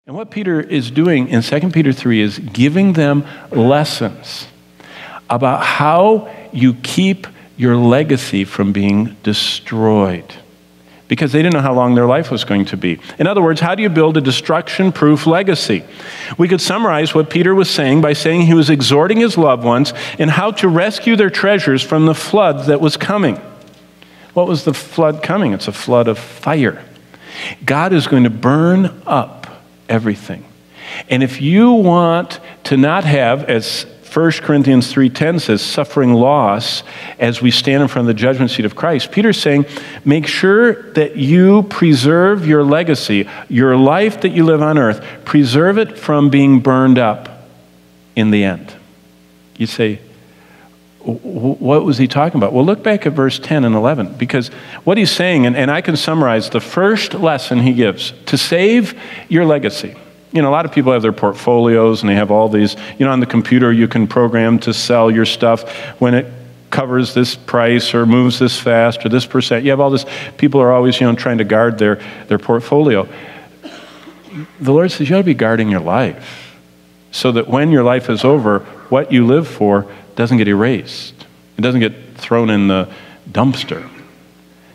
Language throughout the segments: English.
And what Peter is doing in 2 Peter 3 is giving them lessons about how you keep your legacy from being destroyed, because they didn't know how long their life was going to be. In other words, how do you build a destruction-proof legacy? We could summarize what Peter was saying by saying he was exhorting his loved ones in how to rescue their treasures from the flood that was coming. What was the flood coming? It's a flood of fire. God is going to burn up everything. And if you want to not have, as 1 Corinthians 3:10 says, suffering loss as we stand in front of the judgment seat of Christ, Peter's saying, make sure that you preserve your legacy, your life that you live on earth, preserve it from being burned up in the end. You say, what was he talking about? Well, look back at verse 10 and 11, because what he's saying, and I can summarize the first lesson he gives, to save your legacy. You know, a lot of people have their portfolios and they have all these, you know, on the computer you can program to sell your stuff when it covers this price or moves this fast or this percent. You have all this, people are always, you know, trying to guard their portfolio. The Lord says you ought to be guarding your life so that when your life is over, what you live for doesn't get erased. It doesn't get thrown in the dumpster.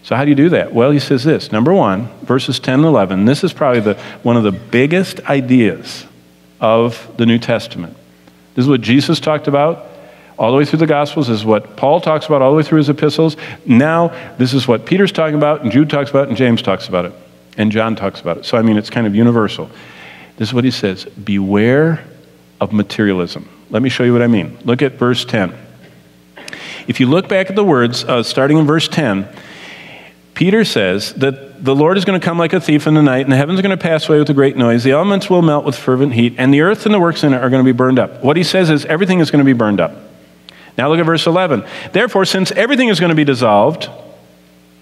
So how do you do that? Well, he says this. Number one, verses 10 and 11. This is probably one of the biggest ideas of the New Testament. This is what Jesus talked about all the way through the Gospels. This is what Paul talks about all the way through his epistles. Now, this is what Peter's talking about, and Jude talks about it, and James talks about it, and John talks about it. So, I mean, it's kind of universal. This is what he says. Beware of materialism. Let me show you what I mean. Look at verse 10. If you look back at the words, starting in verse 10, Peter says that the Lord is going to come like a thief in the night, and the heavens are going to pass away with a great noise. The elements will melt with fervent heat, and the earth and the works in it are going to be burned up. What he says is everything is going to be burned up. Now look at verse 11. Therefore, since everything is going to be dissolved,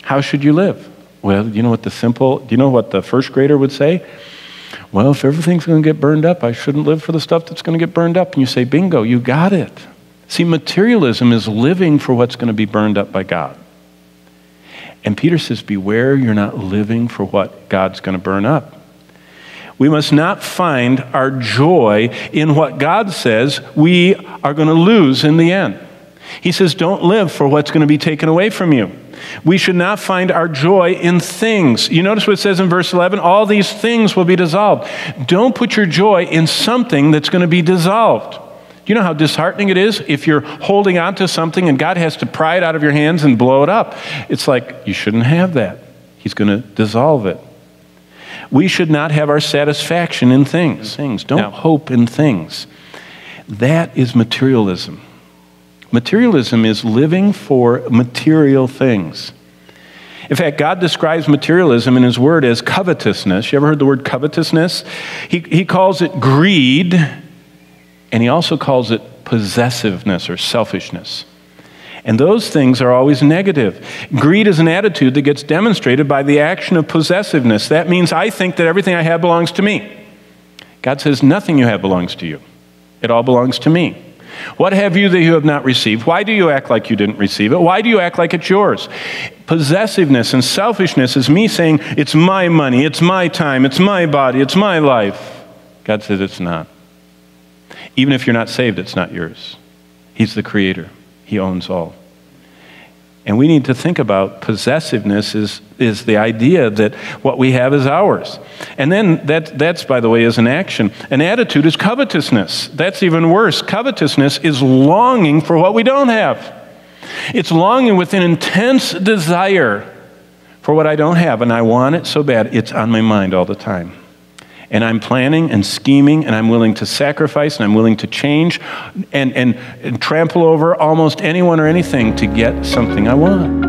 how should you live? Well, you know what the first grader would say? Well, if everything's going to get burned up, I shouldn't live for the stuff that's going to get burned up. And you say, bingo, you got it. See, materialism is living for what's going to be burned up by God. And Peter says, beware you're not living for what God's going to burn up. We must not find our joy in what God says we are going to lose in the end. He says, don't live for what's going to be taken away from you. We should not find our joy in things. You notice what it says in verse 11? All these things will be dissolved. Don't put your joy in something that's going to be dissolved. Do you know how disheartening it is if you're holding on to something and God has to pry it out of your hands and blow it up? It's like, you shouldn't have that. He's going to dissolve it. We should not have our satisfaction in things. Don't hope in things. That is materialism. Materialism is living for material things. In fact, God describes materialism in his word as covetousness. You ever heard the word covetousness? He calls it greed, and he also calls it possessiveness or selfishness. And those things are always negative. Greed is an attitude that gets demonstrated by the action of possessiveness. That means I think that everything I have belongs to me. God says nothing you have belongs to you. It all belongs to me. What have you that you have not received? Why do you act like you didn't receive it? Why do you act like it's yours? Possessiveness and selfishness is me saying, it's my money, it's my time, it's my body, it's my life. God says it's not. Even if you're not saved, it's not yours. He's the creator. He owns all. And we need to think about possessiveness is the idea that what we have is ours. And then that's, by the way, is an action. An attitude is covetousness. That's even worse. Covetousness is longing for what we don't have. It's longing with an intense desire for what I don't have, and I want it so bad, it's on my mind all the time. And I'm planning and scheming, and I'm willing to sacrifice, and I'm willing to change and trample over almost anyone or anything to get something I want.